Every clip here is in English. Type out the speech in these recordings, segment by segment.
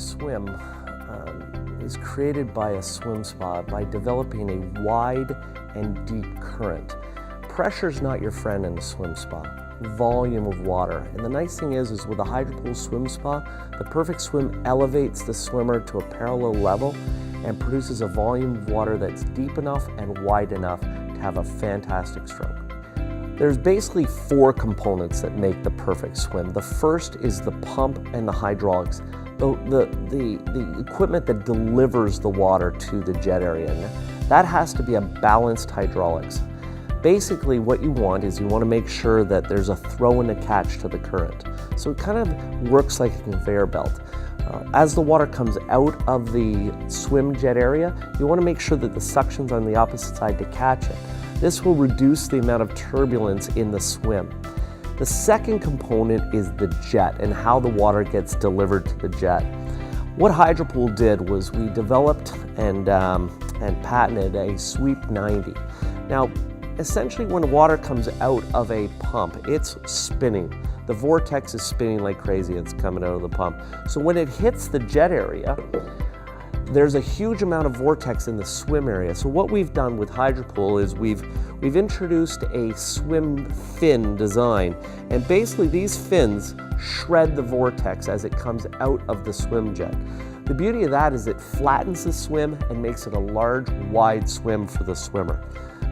perfect swim is created by a swim spa by developing a wide and deep current. Pressure's not your friend in a swim spa. Volume of water. And the nice thing is with a hydropool swim spa, the perfect swim elevates the swimmer to a parallel level and produces a volume of water that's deep enough and wide enough to have a fantastic stroke. There's basically 4 components that make the perfect swim. The first is the pump and the hydraulics, the equipment that delivers the water to the jet area. And that has to be a balanced hydraulics. Basically what you want is you want to make sure that there's a throw and a catch to the current. So it kind of works like a conveyor belt. As the water comes out of the swim jet area, you want to make sure that the suction's on the opposite side to catch it. This will reduce the amount of turbulence in the swim. The second component is the jet and how the water gets delivered to the jet. What Hydropool did was we developed and patented a Sweep 90. Now, essentially when water comes out of a pump, it's spinning. The vortex is spinning like crazy. It's coming out of the pump. So when it hits the jet area, there's a huge amount of vortex in the swim area. So what we've done with Hydropool is we've introduced a swim fin design. And basically these fins shred the vortex as it comes out of the swim jet. The beauty of that is it flattens the swim and makes it a large, wide swim for the swimmer.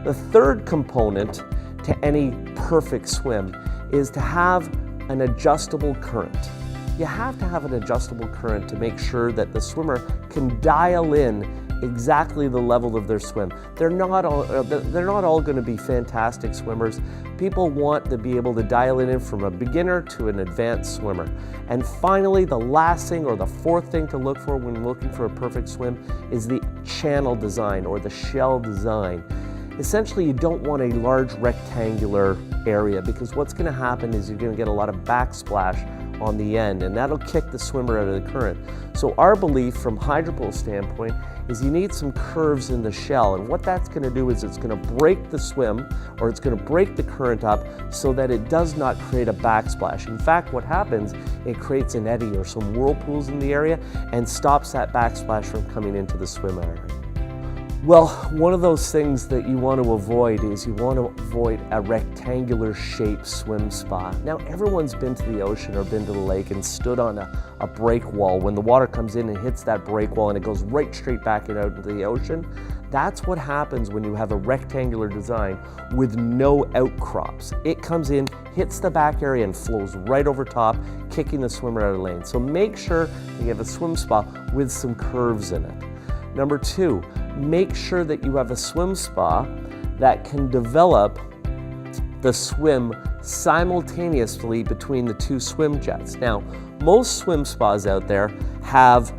The third component to any perfect swim is to have an adjustable current. You have to have an adjustable current to make sure that the swimmer can dial in exactly the level of their swim. They're not all going to be fantastic swimmers. People want to be able to dial it in from a beginner to an advanced swimmer. And finally, the last thing or the fourth thing to look for when looking for a perfect swim is the channel design or the shell design. Essentially, you don't want a large rectangular area because what's going to happen is you're going to get a lot of backsplash on the end, and that'll kick the swimmer out of the current. So our belief from Hydropool's standpoint is you need some curves in the shell, and what that's going to do is it's going to break the swim, or it's going to break the current up so that it does not create a backsplash. In fact, what happens, it creates an eddy or some whirlpools in the area and stops that backsplash from coming into the swim area. Well, one of those things that you want to avoid is you want to avoid a rectangular shaped swim spa. Now, everyone's been to the ocean or been to the lake and stood on a break wall when the water comes in and hits that break wall and it goes right straight back out into the ocean. That's what happens when you have a rectangular design with no outcrops. It comes in, hits the back area and flows right over top, kicking the swimmer out of the lane. So make sure that you have a swim spa with some curves in it. Number 2, make sure that you have a swim spa that can develop the swim simultaneously between the 2 swim jets. Now, most swim spas out there have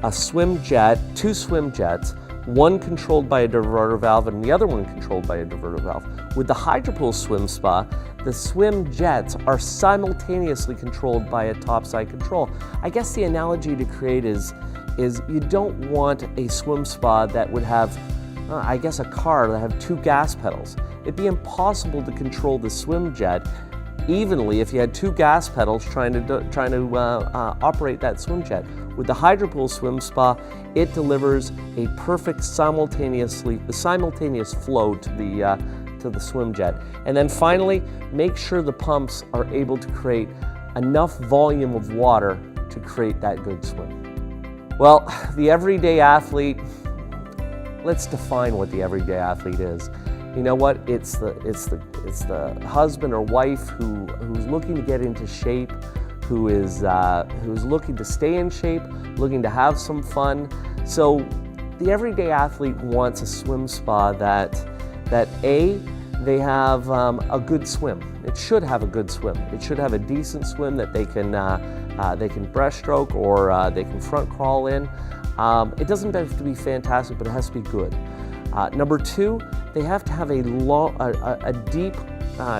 a swim jet, 2 swim jets, one controlled by a diverter valve and the other one controlled by a diverter valve. With the Hydropool swim spa, the swim jets are simultaneously controlled by a topside control. I guess the analogy to create is you don't want a swim spa that would have, I guess, a car that have 2 gas pedals. It'd be impossible to control the swim jet evenly if you had 2 gas pedals trying to operate that swim jet. With the Hydropool swim spa, it delivers a perfect simultaneous flow to the swim jet. And then finally, make sure the pumps are able to create enough volume of water to create that good swim. Well, the everyday athlete, let's define what the everyday athlete is. You know what? It's the husband or wife who's looking to get into shape, who's looking to stay in shape, looking to have some fun. So the everyday athlete wants a swim spa that they have a good swim. It should have a good swim. It should have a decent swim that they can breaststroke or they can front crawl in. It doesn't have to be fantastic, but it has to be good. Number 2, they have to have a deep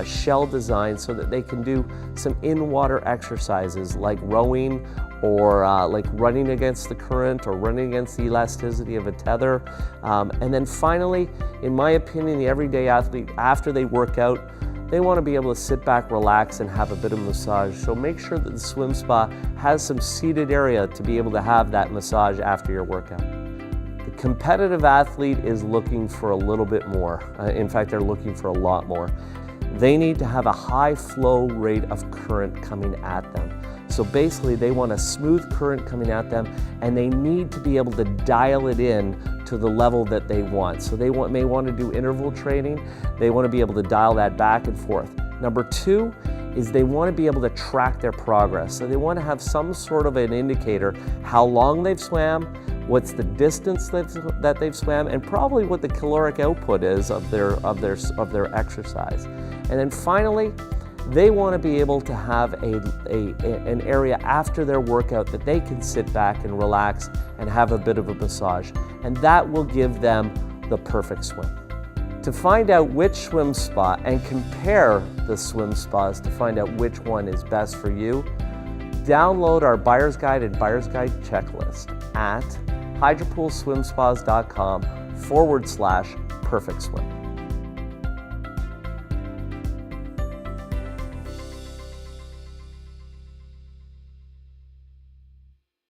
shell design so that they can do some in-water exercises like rowing or like running against the current or running against the elasticity of a tether. And then finally, in my opinion, the everyday athlete, after they work out, They want to be able to sit back, relax, and have a bit of massage. So make sure that the swim spa has some seated area to be able to have that massage after your workout. The competitive athlete is looking for a little bit more. In fact, they're looking for a lot more. They need to have a high flow rate of current coming at them. So basically, they want a smooth current coming at them, and they need to be able to dial it in to the level that they want. So they may want to do interval training. They want to be able to dial that back and forth. Number two is they want to be able to track their progress. So they want to have some sort of an indicator how long they've swam, what's the distance that they've swam, and probably what the caloric output is of their exercise. And then finally, they want to be able to have an area after their workout that they can sit back and relax and have a bit of a massage. And that will give them the perfect swim. To find out which swim spa and compare the swim spas to find out which one is best for you, download our Buyer's Guide and Buyer's Guide checklist at hydropoolswimspas.com/perfect swim.